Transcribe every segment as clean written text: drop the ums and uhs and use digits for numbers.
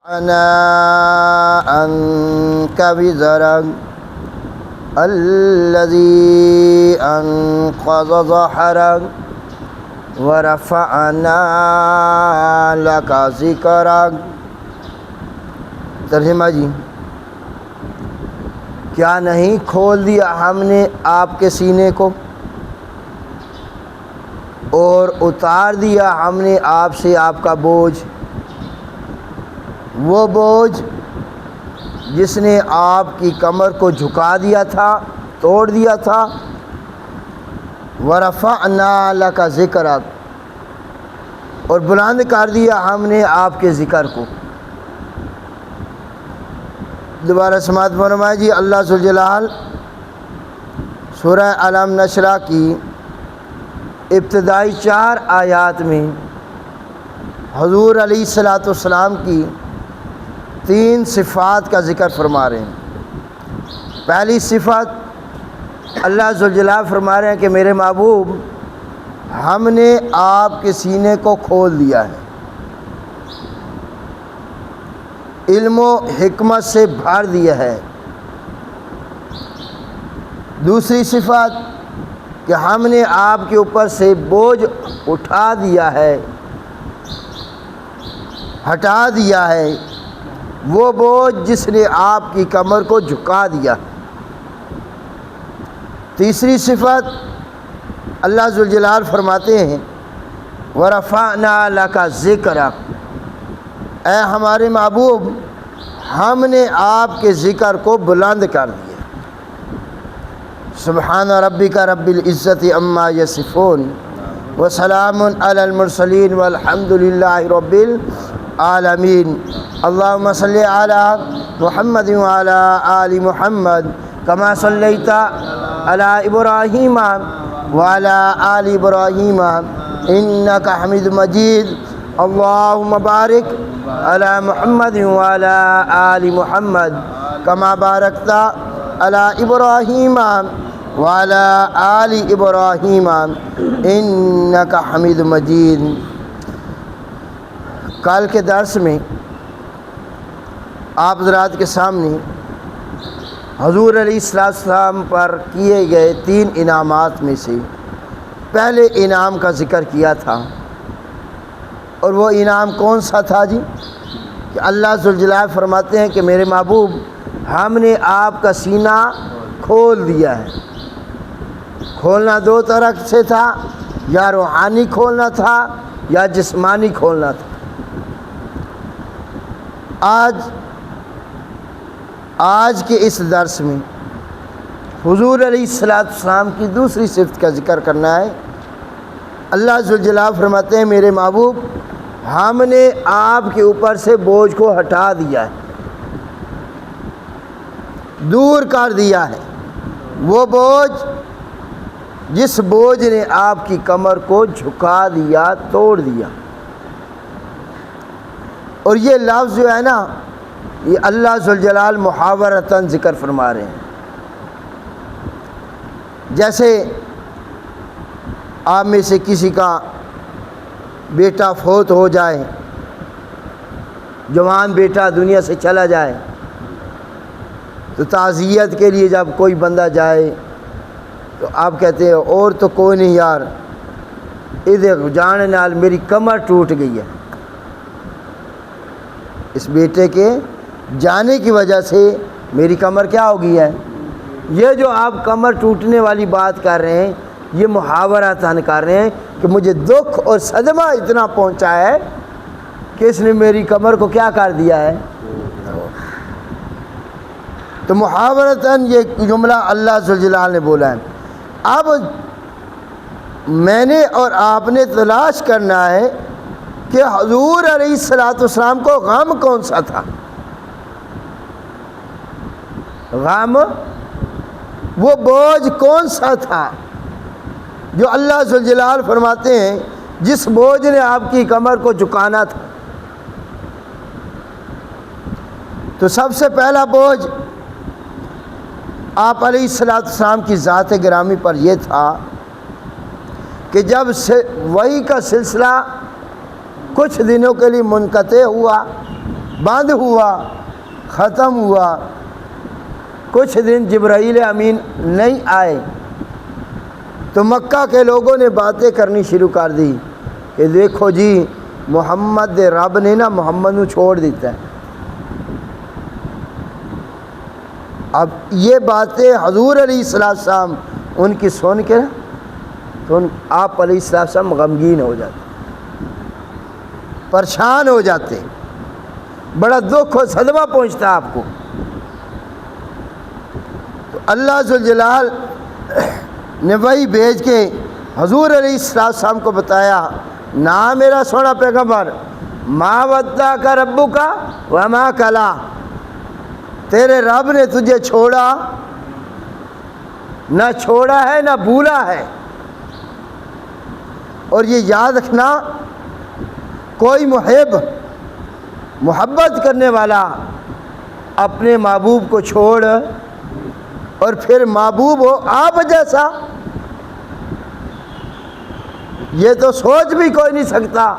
أنا عنك وزرك الذي أنقض ظهرك ورفعنا لك ذكرك۔ ترجمہ جی، کیا نہیں کھول دیا ہم نے آپ کے سینے کو اور اتار دیا ہم نے آپ سے آپ کا بوجھ، وہ بوجھ جس نے آپ کی کمر کو جھکا دیا تھا، توڑ دیا تھا۔ وَرَفَعْنَا لَكَ ذِكْرَكَ، اور بلند کر دیا ہم نے آپ کے ذکر کو۔ دوبارہ سماعت فرمائے جی۔ اللہ ذوالجلال سورہ علم نشرہ کی ابتدائی 4 آیات میں حضور علیہ الصلوۃ والسلام کی 3 صفات کا ذکر فرما رہے ہیں۔ پہلی صفت اللہ ذوالجلال فرما رہے ہیں کہ میرے محبوب، ہم نے آپ کے سینے کو کھول دیا ہے، علم و حکمت سے بھر دیا ہے۔ دوسری صفت کہ ہم نے آپ کے اوپر سے بوجھ اٹھا دیا ہے، ہٹا دیا ہے، وہ بوجھ جس نے آپ کی کمر کو جھکا دیا۔ تیسری صفت اللہ ذوالجلال فرماتے ہیں وَرَفَعْنَا لَكَ ذِكْرَكَ، اے ہمارے محبوب، ہم نے آپ کے ذکر کو بلند کر دیا۔ سبحان ربک رب العزت عما یصفون وسلام علی المرسلین والحمد للہ رب العالمین۔ اللہم صلی علی محمد وعلی آل محمد کما صلیت علی ابراہیم وعلی آل ابراہیم انک حمید مجید۔ اللہم بارک علی محمد وعلی آل محمد کما بارکت علی ابراہیم وعلی آل ابراہیم انک حمید مجید۔ کل کے درس میں آپ حضرات کے سامنے حضور علیہ السلام پر کیے گئے 3 انعامات میں سے پہلے انعام کا ذکر کیا تھا، اور وہ انعام کون سا تھا جی؟ کہ اللہ ذوالجلال فرماتے ہیں کہ میرے محبوب، ہم نے آپ کا سینہ کھول دیا ہے۔ کھولنا 2 طرح سے تھا، یا روحانی کھولنا تھا یا جسمانی کھولنا تھا۔ آج کے اس درس میں حضور علیہ السلام کی دوسری صفت کا ذکر کرنا ہے۔ اللہ ذوالجلال فرماتے ہیں میرے محبوب، ہم نے آپ کے اوپر سے بوجھ کو ہٹا دیا ہے، دور کر دیا ہے، وہ بوجھ جس بوجھ نے آپ کی کمر کو جھکا دیا، توڑ دیا۔ اور یہ لفظ جو ہے نا، یہ اللہ ذوالجلال محاورتاً ذکر فرما رہے ہیں۔ جیسے آپ میں سے کسی کا بیٹا فوت ہو جائے، جوان بیٹا دنیا سے چلا جائے، تو تعزیت کے لیے جب کوئی بندہ جائے تو آپ کہتے ہیں اور تو کوئی نہیں یار، ادھر جانے نال میری کمر ٹوٹ گئی ہے۔ اس بیٹے کے جانے کی وجہ سے میری کمر کیا ہو گئی ہے۔ یہ جو آپ کمر ٹوٹنے والی بات کر رہے ہیں، یہ محاورتاً کر رہے ہیں کہ مجھے دکھ اور صدمہ اتنا پہنچا ہے کہ اس نے میری کمر کو کیا کر دیا ہے۔ تو محاورتاً یہ جملہ اللہ ذوالجلال نے بولا ہے۔ اب میں نے اور آپ نے تلاش کرنا ہے کہ حضور علیہ السلام کو غم کون سا تھا۔ غم، وہ بوجھ کون سا تھا جو اللہ ذوالجلال فرماتے ہیں جس بوجھ نے آپ کی کمر کو جھکانا تھا۔ تو سب سے پہلا بوجھ آپ علیہ السلام کی ذات گرامی پر یہ تھا کہ جب وحی کا سلسلہ کچھ دنوں کے لیے منقطع ہوا، بند ہوا، ختم ہوا، کچھ دن جبرائیل امین نہیں آئے تو مکہ کے لوگوں نے باتیں کرنی شروع کر دی کہ دیکھو جی محمد دے رب نے نا محمد نو چھوڑ دیتا ہے۔ اب یہ باتیں حضور علیہ السلام ان کی سن کے نا تو آپ علیہ السلام غمگین ہو جاتے، پریشان ہو جاتے، بڑا دکھ اور صدمہ پہنچتا آپ کو۔ تو اللہ ذوالجلال نے وہی بھیج کے حضور علیہ السلام کو بتایا، نا میرا سونا پیغمبر، ما ودعک ربک وما قلی، تیرے رب نے تجھے چھوڑا نہ چھوڑا ہے نہ بھولا ہے۔ اور یہ یاد رکھنا، کوئی محبت کرنے والا اپنے محبوب کو چھوڑ اور پھر محبوب ہو آپ جیسا، یہ تو سوچ بھی کوئی نہیں سکتا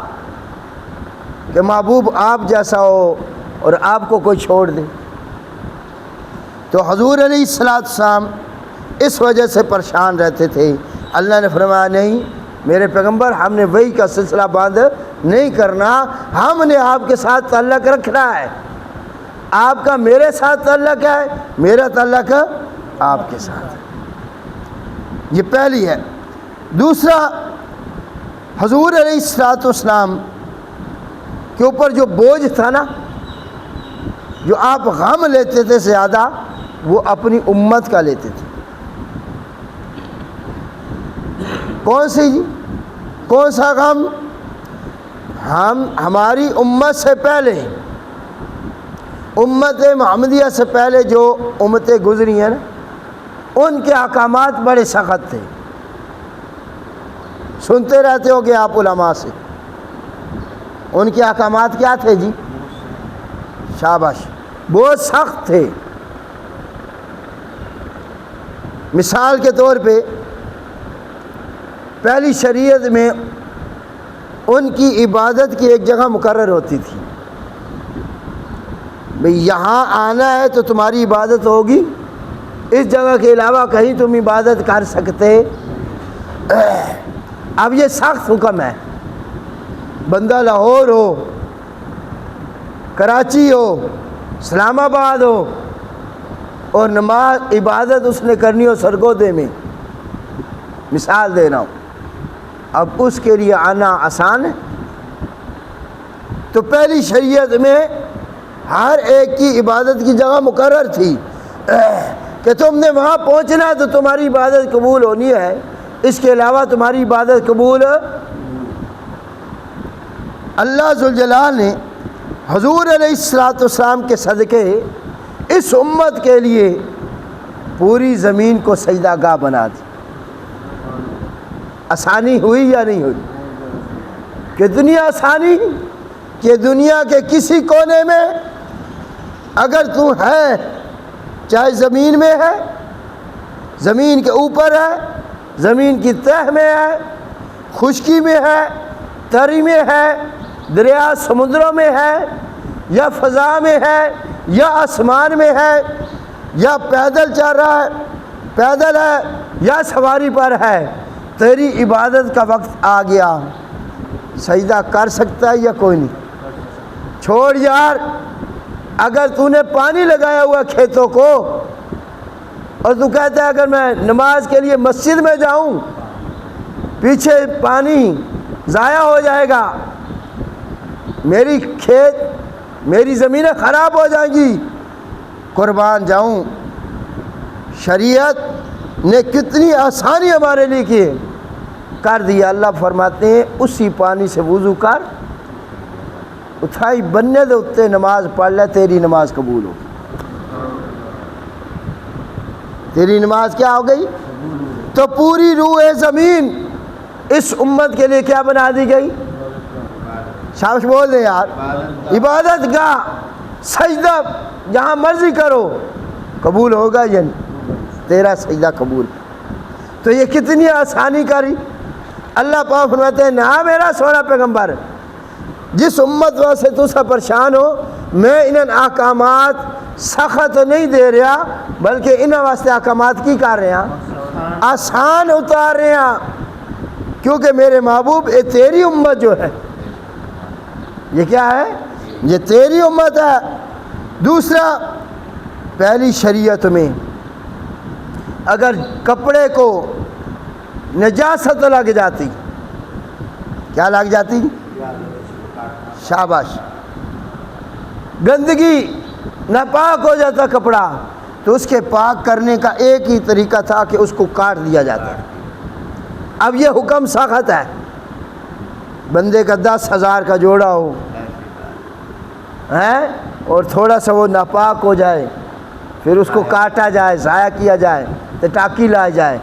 کہ محبوب آپ جیسا ہو اور آپ کو کوئی چھوڑ دے۔ تو حضور علیہ السلام اس وجہ سے پریشان رہتے تھے۔ اللہ نے فرمایا نہیں میرے پیغمبر، ہم نے وہی کا سلسلہ بند نہیں کرنا، ہم نے آپ کے ساتھ تعلق رکھنا ہے۔ آپ کا میرے ساتھ تعلق ہے، میرا تعلق آپ کے ساتھ۔ یہ پہلی ہے۔ دوسرا، حضور علیہ السلام کے اوپر جو بوجھ تھا نا، جو آپ غم لیتے تھے زیادہ، وہ اپنی امت کا لیتے تھے۔ کون سی جی؟ کون سا غم؟ ہماری امت سے پہلے، امت محمدیہ سے پہلے جو امتیں گزری ہیں نا، ان کے احکامات بڑے سخت تھے۔ سنتے رہتے ہو گے آپ علماء سے، ان کے احکامات کیا تھے جی؟ شاباش، بہت سخت تھے۔ مثال کے طور پہ پہلی شریعت میں ان کی عبادت کی ایک جگہ مقرر ہوتی تھی، بھئی یہاں آنا ہے تو تمہاری عبادت ہوگی، اس جگہ کے علاوہ کہیں تم عبادت کر سکتے۔ اب یہ سخت حکم ہے، بندہ لاہور ہو، کراچی ہو، اسلام آباد ہو، اور نماز عبادت اس نے کرنی ہو سرگودے میں، مثال دے رہا ہوں، اب اس کے لیے آنا آسان ہے؟ تو پہلی شریعت میں ہر ایک کی عبادت کی جگہ مقرر تھی کہ تم نے وہاں پہنچنا ہے تو تمہاری عبادت قبول ہونی ہے، اس کے علاوہ تمہاری عبادت قبول۔ اللہ ذوالجلال نے حضور علیہ السلام کے صدقے اس امت کے لیے پوری زمین کو سجدہ گاہ بنا دی۔ آسانی ہوئی یا نہیں ہوئی؟ کتنی آسانی کہ دنیا کے کسی کونے میں اگر تو ہے، چاہے زمین میں ہے، زمین کے اوپر ہے، زمین کی تہ میں ہے، خشکی میں ہے، تری میں ہے، دریا سمندروں میں ہے، یا فضا میں ہے، یا آسمان میں ہے، یا پیدل چل رہا ہے، پیدل ہے، یا سواری پر ہے، تیری عبادت کا وقت آ گیا، سجدہ کر سکتا ہے یا کوئی نہیں؟ چھوڑ یار، اگر تو نے پانی لگایا ہوا کھیتوں کو اور تو کہتا ہے اگر میں نماز کے لیے مسجد میں جاؤں پیچھے پانی ضائع ہو جائے گا، میری کھیت میری زمینیں خراب ہو جائیں گی، قربان جاؤں۔ شریعت نے کتنی آسانی ہمارے لیے کی کر دیا۔ اللہ فرماتے ہیں اسی پانی سے وضو کر، اتھائی بننے دے اتے نماز پڑھ لے، تیری نماز قبول ہو، تیری نماز کیا ہو گئی؟ تو پوری روح زمین اس امت کے لیے کیا بنا دی گئی؟ شاباش بول دیں یار، عبادت گاہ، سجدہ جہاں مرضی کرو، قبول ہوگا یا نہیں؟ تیرا سجدہ قبول۔ تو یہ کتنی آسانی کری۔ اللہ پاک فرماتے ہیں نا میرا سونا پیغمبر، جس امت سے تو سا پریشان ہو میں انہاں احکامات سخت نہیں دے رہا بلکہ انہاں واسطے احکامات کی کر رہے ہیں آسان اتار رہے ہیں، کیونکہ میرے محبوب یہ تیری امت جو ہے، یہ کیا ہے؟ یہ تیری امت ہے۔ دوسرا، پہلی شریعت میں اگر کپڑے کو نجاست لگ جاتی، کیا لگ جاتی؟ شاباش، گندگی ناپاک ہو جاتا کپڑا، تو اس کے پاک کرنے کا ایک ہی طریقہ تھا کہ اس کو کاٹ دیا جاتا۔ اب یہ حکم سخت ہے، بندے کا 10,000 کا جوڑا ہو ہیں اور تھوڑا سا وہ ناپاک ہو جائے، پھر اس کو کاٹا جائے، ضائع کیا جائے، تو ٹاکی لائے جائے،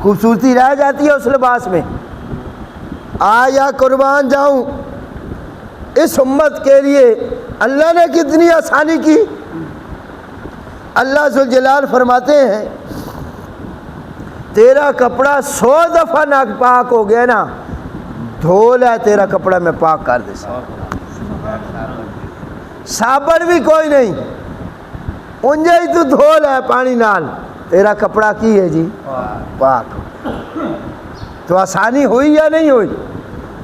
خوبصورتی رہ جاتی ہے اس لباس میں۔ آیا قربان جاؤں، اس امت کے لیے اللہ نے کتنی آسانی کی۔ اللہ ذوالجلال فرماتے ہیں تیرا کپڑا 100 دفعہ ناپاک ہو گیا نا، دھو لے تیرا کپڑا میں پاک کر دے سکتا، صابن بھی کوئی نہیں، انجے ہی تو دھو لے پانی نال، تیرا کپڑا کی ہے جی پاک۔ تو آسانی ہوئی یا نہیں ہوئی؟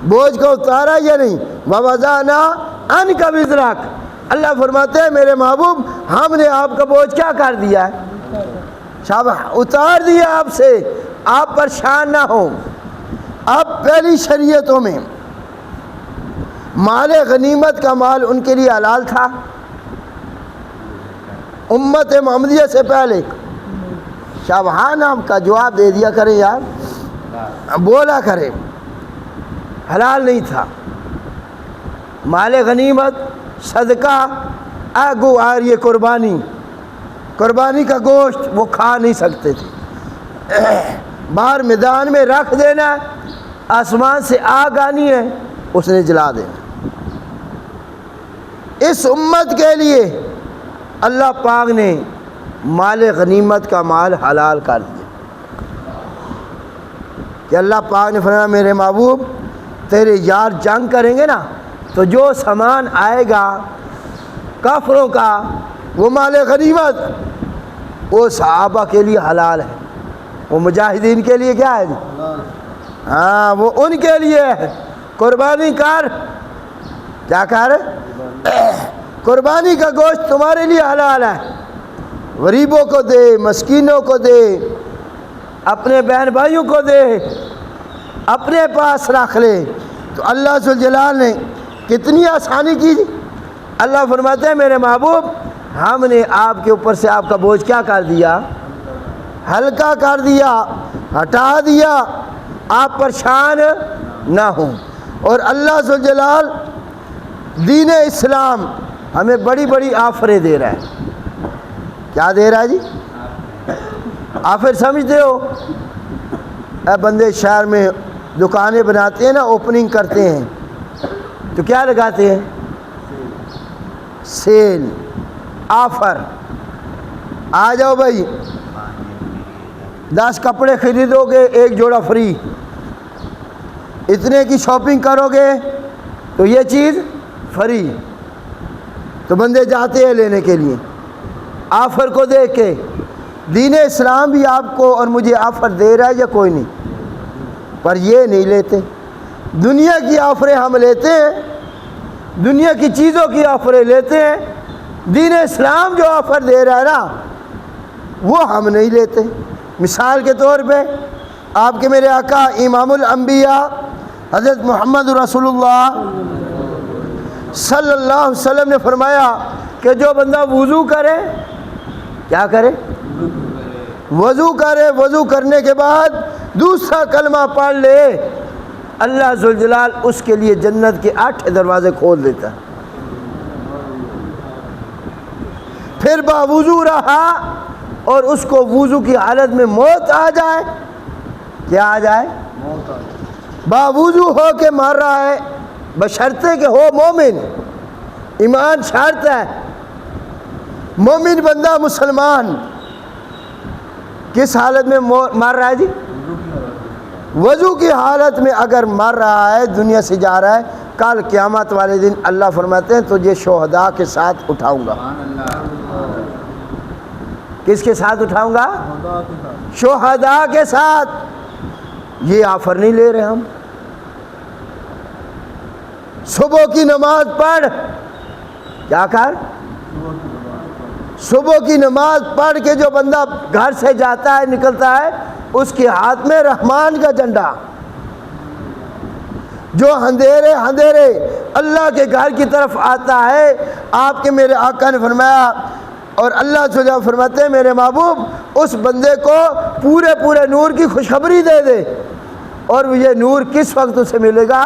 بوجھ کو اتارا یا نہیں؟ وَوَضَعْنَا عَنْكَ وِزْرَكَ، اللہ فرماتے ہیں میرے محبوب ہم نے آپ کا بوجھ کیا کر دیا ہے؟ شاباش، اتار دیا آپ سے، آپ پریشان نہ ہوں۔ اب پہلی شریعتوں میں مال غنیمت کا مال ان کے لیے حلال تھا، امت محمدیہ سے پہلے۔ شابہان آپ کا جواب دے دیا کریں یار، بولا کریں، حلال نہیں تھا مال غنیمت، صدقہ، آگو آر یہ قربانی کا گوشت وہ کھا نہیں سکتے تھے، باہر میدان میں رکھ دینا، آسمان سے آگ آنی ہے اس نے جلا دینا۔ اس امت کے لیے اللہ پاک نے مال غنیمت کا مال حلال کر دیا کہ اللہ پاک نے فرمایا میرے محبوب تیرے یار جنگ کریں گے نا تو جو سامان آئے گا کافروں کا وہ مال غنیمت، وہ صحابہ کے لیے حلال ہے، وہ مجاہدین کے لیے کیا ہے جی؟ ہاں، وہ ان کے لیے ہے۔ قربانی کر، کیا کر؟ قربانی کا گوشت تمہارے لیے حلال ہے، غریبوں کو دے، مسکینوں کو دے، اپنے بہن بھائیوں کو دے، اپنے پاس رکھ لے۔ تو اللہ ذوالجلال نے کتنی آسانی کی۔ اللہ فرماتے ہیں میرے محبوب ہم نے آپ کے اوپر سے آپ کا بوجھ کیا کر دیا؟ ہلکا کر دیا، ہٹا دیا، آپ پریشان نہ ہوں۔ اور اللہ ذوالجلال دین اسلام ہمیں بڑی بڑی آفریں دے رہا ہے۔ کیا دے رہا ہے جی؟ آفر سمجھتے ہو؟ اے بندے شہر میں دکانیں بناتے ہیں نا، اوپننگ کرتے ہیں تو کیا لگاتے ہیں؟ سیل، آفر، آ جاؤ بھائی 10 کپڑے خریدو گے 1 جوڑا فری، اتنے کی شاپنگ کرو گے تو یہ چیز فری۔ تو بندے جاتے ہیں لینے کے لیے آفر کو دیکھ کے۔ دین اسلام بھی آپ کو اور مجھے آفر دے رہا ہے یا کوئی نہیں؟ پر یہ نہیں لیتے، دنیا کی آفریں ہم لیتے ہیں، دنیا کی چیزوں کی آفریں لیتے ہیں، دین اسلام جو آفر دے رہا ہے نا وہ ہم نہیں لیتے۔ مثال کے طور پہ آپ کے میرے آقا امام الانبیاء حضرت محمد رسول اللہ صلی اللہ علیہ وسلم نے فرمایا کہ جو بندہ وضو کرے، کیا کرے؟ وضو کرے، وضو کرنے کے بعد دوسرا کلمہ پڑھ لے، اللہ ذوالجلال اس کے لیے جنت کے 8 دروازے کھول دیتا ہے۔ پھر باوضو رہا اور اس کو وضو کی حالت میں موت آ جائے، کیا آ جائے؟ باوضو ہو کے مر رہا ہے، بشرطے کہ ہو مومن، ایمان شرط ہے، مومن بندہ مسلمان کس حالت میں مر رہا ہے جی؟ وضو کی حالت میں اگر مر رہا ہے، دنیا سے جا رہا ہے کل قیامت والے دن اللہ فرماتے ہیں تجھے شہداء کے ساتھ اٹھاؤں گا۔ کس کے ساتھ اٹھاؤں گا؟ شہداء کے ساتھ۔ یہ آفر نہیں لے رہے ہم۔ صبح کی نماز پڑھ، کیا کر؟ صبح کی نماز پڑھ کے جو بندہ گھر سے جاتا ہے نکلتا ہے اس کے ہاتھ میں رحمان کا جھنڈا، جو اندھیرے اللہ کے گھر کی طرف آتا ہے۔ آپ کے میرے آقا نے فرمایا اور اللہ سے فرماتے ہیں میرے محبوب اس بندے کو پورے نور کی خوشخبری دے دے، اور یہ نور کس وقت اسے ملے گا؟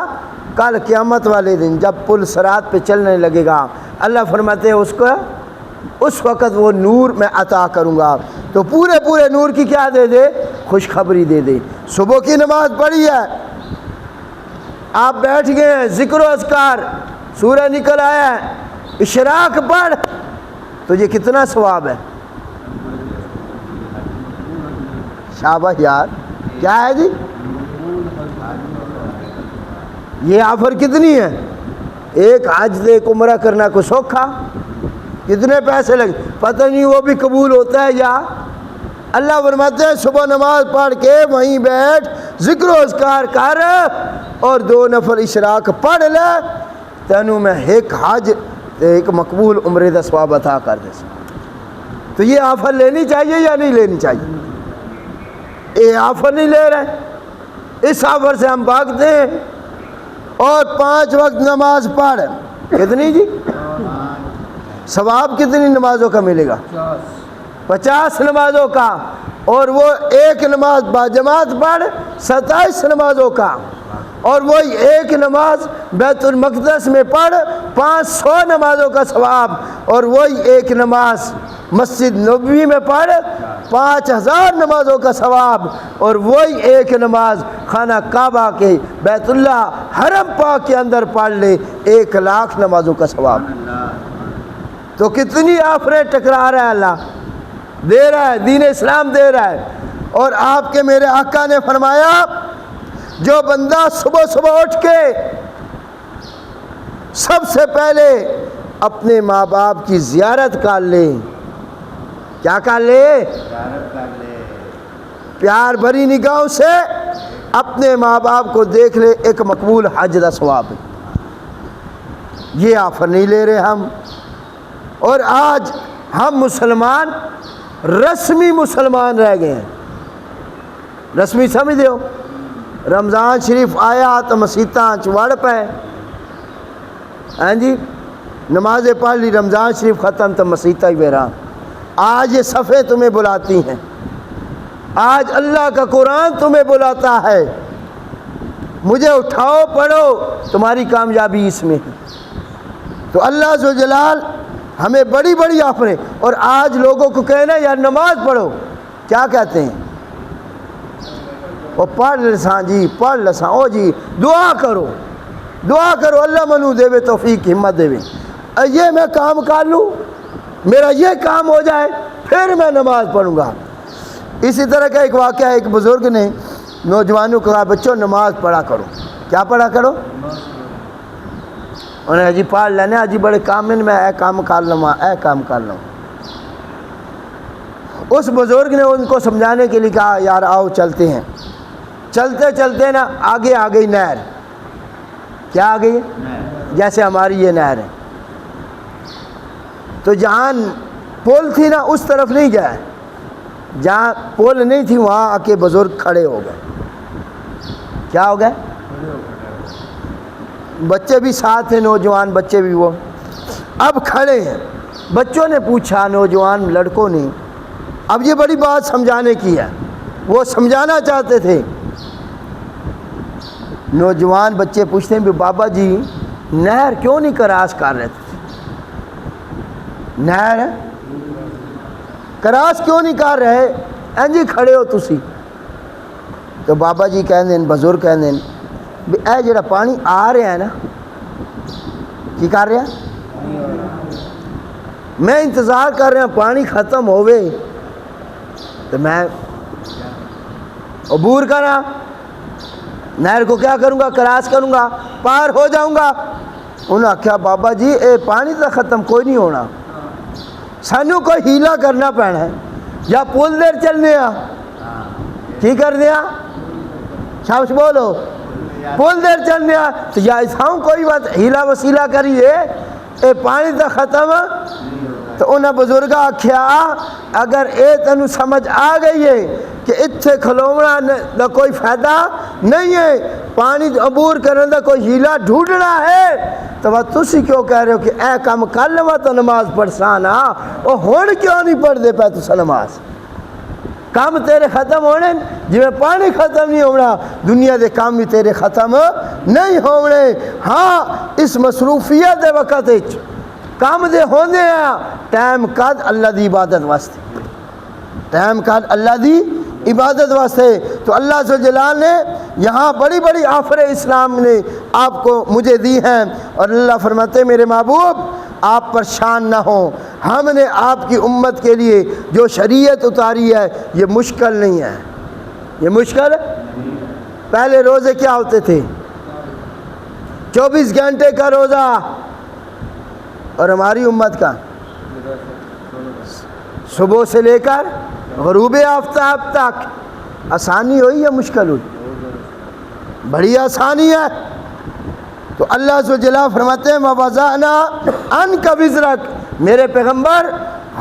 کل قیامت والے دن جب پل صراط پہ چلنے لگے گا۔ اللہ فرماتے ہیں اس وقت وہ نور میں عطا کروں گا، تو پورے نور کی کیا دے دے؟ خوشخبری دے دے۔ صبح کی نماز پڑھی ہے، آپ بیٹھ گئے ہیں، ذکر و اذکار، سورہ نکل آیا ہے، اشراق پڑھ، تو یہ کتنا ثواب ہے؟ شاباش یار، کیا ہے جی؟ یہ آفر کتنی ہے؟ ایک حج دے ایک عمرہ کرنا کو سوکھا، کتنے پیسے لگے پتہ نہیں، وہ بھی قبول ہوتا ہے یا؟ اللہ فرماتے ہیں صبح نماز پڑھ کے وہیں بیٹھ، ذکر و اذکار کر اور 2 نفل اشراق پڑھ لے، تینوں میں ایک حج ایک مقبول عمرے دا ثواب عطا کر دے۔ تو یہ آفر لینی چاہیے یا نہیں لینی چاہیے؟ یہ آفر نہیں لے رہے، اس آفر سے ہم بھاگتے ہیں۔ اور 5 وقت نماز پڑھ، کتنی جی؟ ثواب کتنی نمازوں کا ملے گا؟ 50 نمازوں کا، اور وہ ایک نماز باجماعت پڑھ 27 نمازوں کا، اور وہی ایک نماز بیت المقدس میں پڑھ 500 نمازوں کا ثواب، اور وہی ایک نماز مسجد نبوی میں پڑھ 5000 نمازوں کا ثواب، اور وہی ایک نماز خانہ کعبہ کے بیت اللہ حرم پاک کے اندر پڑھ لے 1,00,000 نمازوں کا ثواب۔ تو کتنی آفریں ٹکرا رہا ہے، اللہ دے رہا ہے، دین اسلام دے رہا ہے۔ اور آپ کے میرے آقا نے فرمایا جو بندہ صبح اٹھ کے سب سے پہلے اپنے ماں باپ کی زیارت کر لے، کیا کر لے؟ زیارت کر لے، پیار بھری نگاہوں سے اپنے ماں باپ کو دیکھ لے، ایک مقبول حج دا ثواب ہے۔ یہ آفر نہیں لے رہے ہم۔ اور آج ہم مسلمان رسمی مسلمان رہ گئے ہیں۔ رسمی سمجھ ہو؟ رمضان شریف آیا تو مسیتاں چوڑ پہ، ہاں جی، نمازیں پڑھ لی، رمضان شریف ختم تو مسیتاں ہی بیران۔ آج یہ صفحے تمہیں بلاتی ہیں، آج اللہ کا قرآن تمہیں بلاتا ہے، مجھے اٹھاؤ پڑھو، تمہاری کامیابی اس میں ہے۔ تو اللہ ذو جلال ہمیں بڑی آفریں، اور آج لوگوں کو کہنا یار نماز پڑھو، کیا کہتے ہیں؟ وہ پڑھ لساں جی، پڑھ لساں، او جی دعا کرو اللہ منو دے وے توفیق ہمت دے وے، یہ میں کام کر لوں، میرا یہ کام ہو جائے پھر میں نماز پڑھوں گا۔ اسی طرح کا ایک واقعہ، ایک بزرگ نے نوجوانوں کو کہا بچوں نماز پڑھا کرو، کیا پڑھا کرو؟ انہوں نے جی پڑھ لینے، جی بڑے کام میں اے کام کر لوں، اے کام کر لوں۔ اس بزرگ نے ان کو سمجھانے کے لیے کہا یار آؤ چلتے ہیں۔ چلتے نا آگے آ گئی نہر، کیا آ گئی؟ جیسے ہماری یہ نہر ہے، تو جہاں پل تھی نا اس طرف نہیں گئے، جہاں پل نہیں تھی وہاں آ کے بزرگ کھڑے ہو گئے۔ کیا ہو گئے؟ بچے بھی ساتھ ہیں، نوجوان بچے بھی، وہ اب کھڑے ہیں۔ بچوں نے پوچھا، نوجوان لڑکوں نے، اب یہ بڑی بات سمجھانے کی ہے، وہ سمجھانا چاہتے تھے۔ نوجوان بچے پوچھتے ہیں بابا جی نہر کیوں نہیں کراس کر رہے تھے؟ نہر کراس کیوں نہیں کر رہے؟ جی کھڑے ہو تسی۔ تو بابا جی کہندے ہیں، بزرگ کہندے ہیں بھی اے جڑا پانی آ رہا ہے نا، کی کر رہا ہے؟ میں انتظار کر رہا پانی ختم ہوئے تو میں عبور کرا۔ نہر کو کیا کروں گا؟ کراس کروں گا، پار ہو جاؤں گا۔ انہوں نے کہا بابا جی اے پانی تو ختم کوئی نہیں ہونا، سانو کوئی ہیلا کرنا پینا ہے، یا پل دیر چلنے آ کی کر دیا شابش بولو پل دیر چلنے آ تو یا اساؤں کوئی بات ہیلا وسیلہ کریے اے پانی تو ختم۔ تو انہیں بزرگا آکھیا اگر اے تینوں سمجھ آ گئی ہے کہ اتھے کھلونا دا کوئی فائدہ نہیں ہے، پانی عبور کرنے دا کوئی ہیلا ڈھونڈنا ہے، تو وہ تسی کیوں کہہ رہے ہو کہ اے کام کر لوا تو نماز پڑھ سانا، وہ ہون کیوں نہیں پڑھ دے پہ تسا نماز؟ کام تیرے ختم ہونے جی میں پانی ختم نہیں ہونا، دنیا دے کام بھی تیرے ختم نہیں ہونے۔ ہاں اس مصروفیت دے وقت کام دے ہونے ہیں، ٹائم قد اللہ دی عبادت واسطے، ٹائم قد اللہ دی عبادت واسطے۔ تو اللہ عز و جلال نے یہاں بڑی بڑی آفر اسلام نے آپ کو مجھے دی ہیں، اور اللہ فرماتے میرے محبوب آپ پریشان نہ ہوں، ہم نے آپ کی امت کے لیے جو شریعت اتاری ہے یہ مشکل نہیں ہے، یہ مشکل۔ پہلے روزے کیا ہوتے تھے؟ 24 گھنٹے کا روزہ، اور ہماری امت کا صبح سے لے کر غروب آفتاب تک۔ آسانی ہوئی یا مشکل ہوئی؟ بڑی آسانی ہے۔ تو اللہ عز و جل فرماتے ہیں وَوَضَعْنَا عَنْكَ وِزْرَكَ، میرے پیغمبر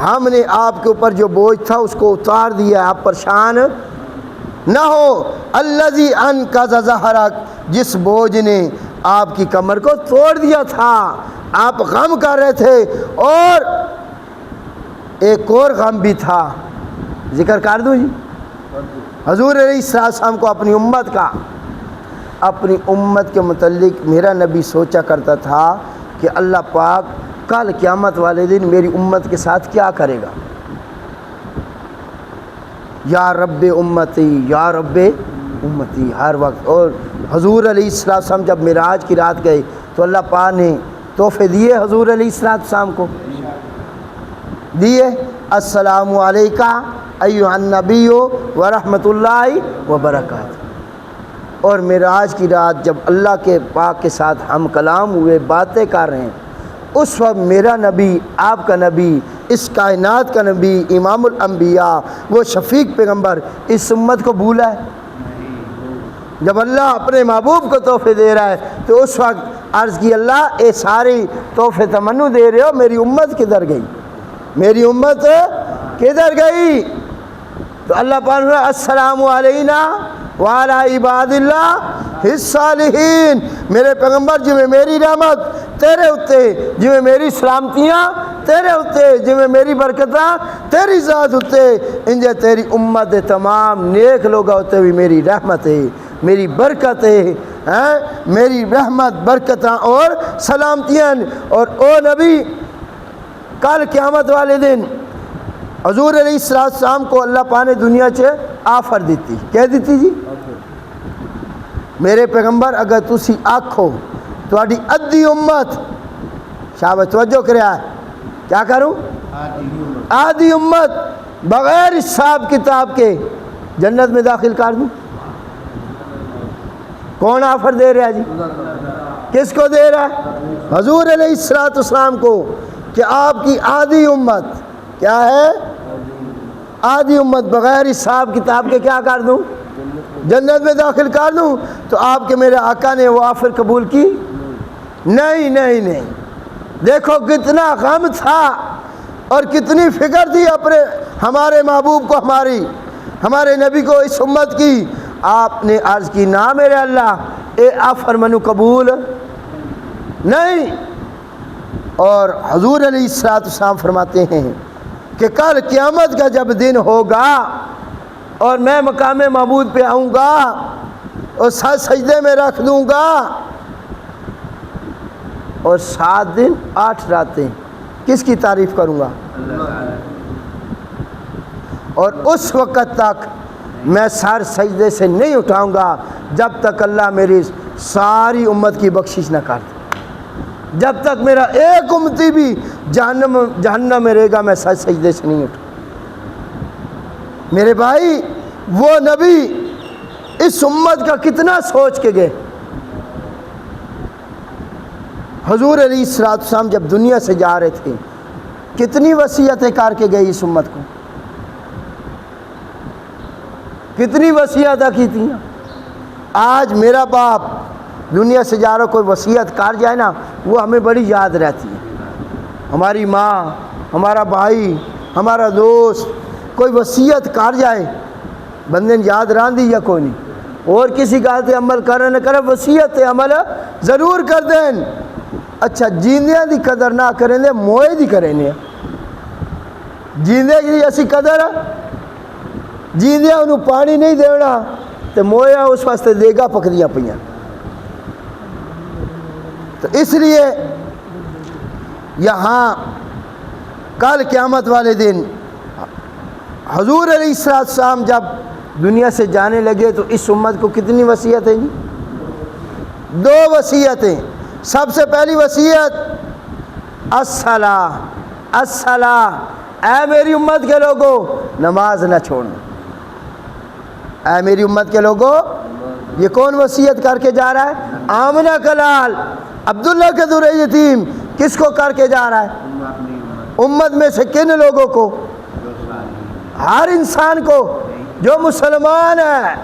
ہم نے آپ کے اوپر جو بوجھ تھا اس کو اتار دیا، آپ پریشان نہ ہو۔ الَّذِي أَنْقَضَ ظَهْرَكَ، جس بوجھ نے آپ کی کمر کو توڑ دیا تھا، آپ غم کر رہے تھے، اور ایک اور غم بھی تھا، ذکر کر دوں جی۔ حضور علیہ السلام کو اپنی امت کا، اپنی امت کے متعلق میرا نبی سوچا کرتا تھا کہ اللہ پاک کل قیامت والے دن میری امت کے ساتھ کیا کرے گا۔ یا رب امتی یا رب امتی ہر وقت۔ اور حضور علیہ السلام جب معراج کی رات گئے تو اللہ پاک نے تحفے دیے حضور علیہ السلام کو، دیے السلام علیکہ ایھا النبی ورحمۃ اللہ وبرکاتہ۔ اور معراج کی رات جب اللہ کے پاک کے ساتھ ہم کلام ہوئے، باتیں کر رہے ہیں، اس وقت میرا نبی، آپ کا نبی، اس کائنات کا نبی، امام الانبیاء، وہ شفیق پیغمبر اس امت کو بھولا ہے؟ جب اللہ اپنے محبوب کو تحفے دے رہا ہے تو اس وقت عرض کی اللہ اے ساری تحفے تمنو دے رہے ہو، میری امت کدھر گئی؟ میری امت کدھر گئی؟ تو اللہ پاک نے السلام علینا وعلی عباد اللہ الصالحین، میرے پیغمبر جی میں میری رحمت تیرے اتے، جی میں میری سلامتیاں تیرے اتے، جی میں میری برکتاں تیری ذات اتے، انجے تیری امت تمام نیک لوگا ہوتے بھی میری رحمت ہے، میری برکت ہے، میری رحمت برکتاں اور سلامتیاں۔ اور او نبی کل قیامت والے دن حضور علیہ السلام کو اللہ پاک نے دنیا چ آفر دیتی، کہہ دیتی جی میرے پیغمبر اگر تسی آکھو تہاڈی ادھی امت، شاباش توجہ کریا ہے، کیا کروں؟ آدھی امت بغیر حساب کتاب کے جنت میں داخل کر دوں۔ کون آفر دے رہا ہے جی؟ کس کو دے رہا ہے؟ حضور علیہ السلام کو، کہ آپ کی آدھی امت کیا ہے؟ آدھی امت بغیر حساب کتاب کے کیا کر دوں؟ جنت میں داخل کر دوں۔ تو آپ کے میرے آقا نے وہ آفر قبول کی؟ نہیں نہیں نہیں۔ دیکھو کتنا غم تھا اور کتنی فکر تھی اپنے ہمارے محبوب کو، ہمارے نبی کو، اس امت کی۔ آپ نے عرض کی نہ میرے اللہ اے آفر منو قبول نہیں۔ اور حضور علیہ السلام فرماتے ہیں کہ کل قیامت کا جب دن ہوگا اور میں مقام معبود پہ آؤں گا اور سر سجدے میں رکھ دوں گا، اور 7 دن 8 راتیں کس کی تعریف کروں گا؟ اور اس وقت تک میں سر سجدے سے نہیں اٹھاؤں گا جب تک اللہ میری ساری امت کی بخشش نہ کر دے، جب تک میرا ایک امتی بھی جہنم میں رہے گا میں سر سجدے سے نہیں اٹھوں۔ میرے بھائی وہ نبی اس امت کا کتنا سوچ کے گئے۔ حضور علیہ السلام جب دنیا سے جا رہے تھے کتنی وصیتیں کر کے گئی اس امت کو، کتنی وصیتیں کی تھیں۔ آج میرا باپ دنیا سے جا رہا کوئی وصیت کر جائے نا وہ ہمیں بڑی یاد رہتی ہے، ہماری ماں، ہمارا بھائی، ہمارا دوست کوئی وصیت کر جائے بندے نے یاد راندھی یا کوئی نہیں، اور کسی بات عمل کرے نہ کرے وصیت عمل ضرور کر دیں۔ اچھا جیندیاں دی قدر نہ کریں دے موئے دی کریں دے، جیندے کی اسی قدر جیندیاں انہوں پانی نہیں دینا تو مویا اس واسطے دیگا پکڑیاں پئیاں۔ تو اس لیے یہاں کل قیامت والے دن حضور علیہ السلام جب دنیا سے جانے لگے تو اس امت کو کتنی وصیتیں جی؟ 2 وصیتیں۔ سب سے پہلی وصیت الصلاۃ، الصلاۃ، اے میری امت کے لوگوں نماز نہ چھوڑنا۔ اے میری امت کے لوگوں، یہ کون وصیت کر کے جا رہا ہے؟ آمنہ کلال عبداللہ کا در یتیم کس کو کر کے جا رہا ہے؟ امت میں سے کن لوگوں کو؟ ہر انسان کو جو مسلمان ہے،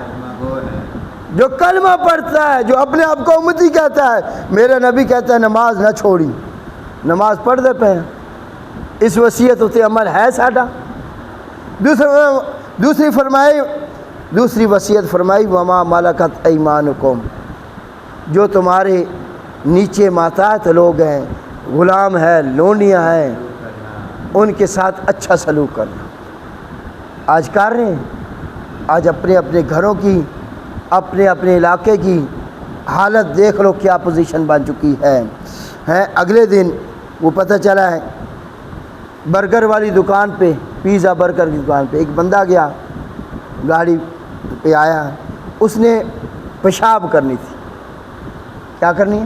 جو کلمہ پڑھتا ہے، جو اپنے آپ کو امتی کہتا ہے۔ میرا نبی کہتا ہے نماز نہ چھوڑی، نماز پڑھ دے پہ اس وصیت اتے عمل ہے ساڈا۔ دوسری وصیت فرمائی وما ملکت ایمانکم، جو تمہارے نیچے ماتحت لوگ ہیں، غلام ہیں، لونڈیاں ہیں، ان کے ساتھ اچھا سلوک کرنا۔ آج کر رہے ہیں؟ آج اپنے اپنے گھروں کی، اپنے اپنے علاقے کی حالت دیکھ لو کیا پوزیشن بن چکی ہے۔ اگلے دن وہ پتہ چلا ہے برگر والی دکان پہ، پیزا برگر کی دکان پہ ایک بندہ گیا، گاڑی پہ آیا، اس نے پیشاب کرنی تھی۔ کیا کرنی ہے؟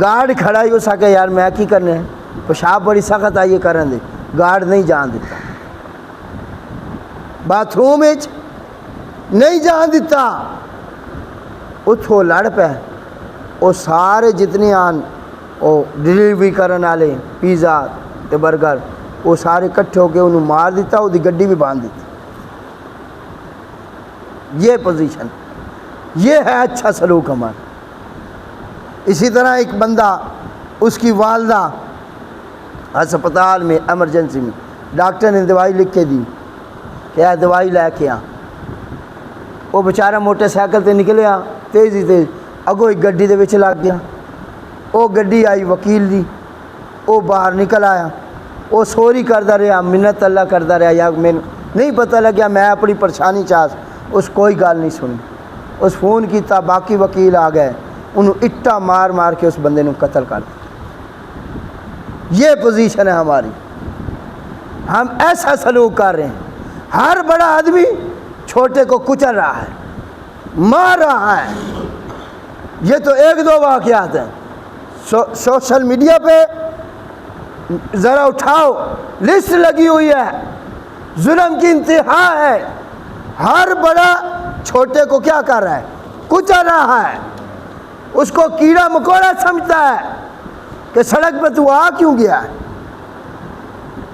گارڈ کھڑا ہی اس آکے یار میں کی کرنے ہیں، پیشاب بڑی سخت آئیے کرن دے، گارڈ نہیں جان دیتا، باتھ روم نہیں جان دیتا، اتھو لڑ پہ وہ سارے جتنے آن وہ ڈیلیوری کرن والے پیزا تے برگر وہ سارے کٹھے ہو کے انہوں مار دیتا، وہ دی گڈی بھی باندھ دیتی۔ یہ پوزیشن، یہ ہے اچھا سلوک ہمارا۔ اسی طرح ایک بندہ، اس کی والدہ ہسپتال میں ایمرجنسی میں، ڈاکٹر نے دوائی لکھ کے دی کہ دوائی لے کے آ، وہ بیچارہ موٹر سائیکل تے نکلیا تیزی اگوں ایک گڈی دے وچ لگ گیا، وہ گڈی آئی وکیل دی، وہ باہر نکل آیا، وہ سوری کردا رہا، منت اللہ کردا رہا، یا میں نہیں پتہ لگیا، میں اپنی پریشانی چاہس، اس کوئی گل نہیں سنی، اس فون کیتا، باقی وکیل آ گئے، انہوں اٹا مار مار کے اس بندے نے قتل کر دیا۔ یہ پوزیشن ہے ہماری، ہم ایسا سلوک کر رہے ہیں۔ ہر بڑا آدمی چھوٹے کو کچل رہا ہے، مار رہا ہے۔ یہ تو 1-2 واقعات ہیں۔ سوشل میڈیا پہ ذرا اٹھاؤ، لسٹ لگی ہوئی ہے، ظلم کی انتہا ہے۔ ہر بڑا چھوٹے کو کیا کر رہا ہے؟ کچل رہا ہے، اس کو کیڑا مکوڑا سمجھتا ہے کہ سڑک پہ تو آ کیوں گیا ہے۔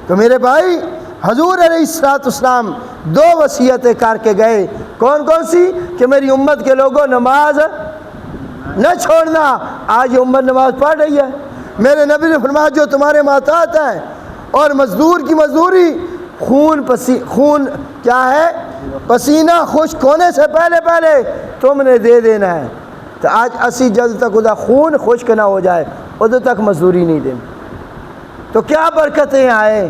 تو میرے بھائی، حضور علیہ السلام 2 وصیتیں کر کے گئے، کون کون سی؟ کہ میری امت کے لوگوں نماز نہ چھوڑنا۔ آج یہ امت نماز پڑھ رہی ہے۔ میرے نبی نے فرمایا جو تمہارے ماتحت ہے اور مزدور کی مزدوری خون کیا ہے؟ پسینہ خشک ہونے سے پہلے تم نے دے دینا ہے۔ تو آج اسی جلد تک خدا خون خشک نہ ہو جائے ادھر تک مزدوری نہیں دیں، تو کیا برکتیں آئیں،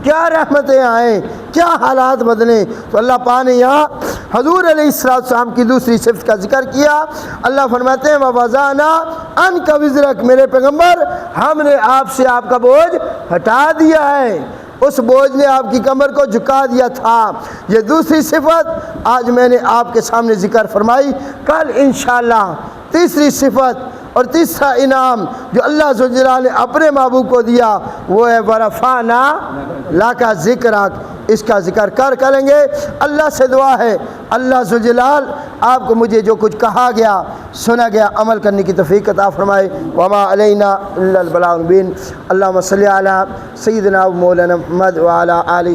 کیا رحمتیں آئیں، کیا حالات بدلیں۔ تو اللہ پاک نے یہاں حضور علیہ السلام کی دوسری صفت کا ذکر کیا۔ اللہ فرماتے ہیں وَوَضَعْنَا عَنْكَ وِزْرَكَ، میرے پیغمبر ہم نے آپ سے آپ کا بوجھ ہٹا دیا ہے، اس بوجھ نے آپ کی کمر کو جھکا دیا تھا۔ یہ دوسری صفت آج میں نے آپ کے سامنے ذکر فرمائی، کل انشاءاللہ تیسری صفت اور تیسرا انعام جو اللہ ذو الجلال نے اپنے محبوب کو دیا وہ ہے ورفعنا لک ذکرک، اس کا ذکر کریں گے۔ اللہ سے دعا ہے اللہ ذو الجلال آپ کو مجھے جو کچھ کہا گیا سنا گیا عمل کرنے کی توفیق عطا فرمائے۔ وما علینا الا البلاغ المبین۔ اللہم صلی علی سیدنا و مولانا محمد وعلی آلہ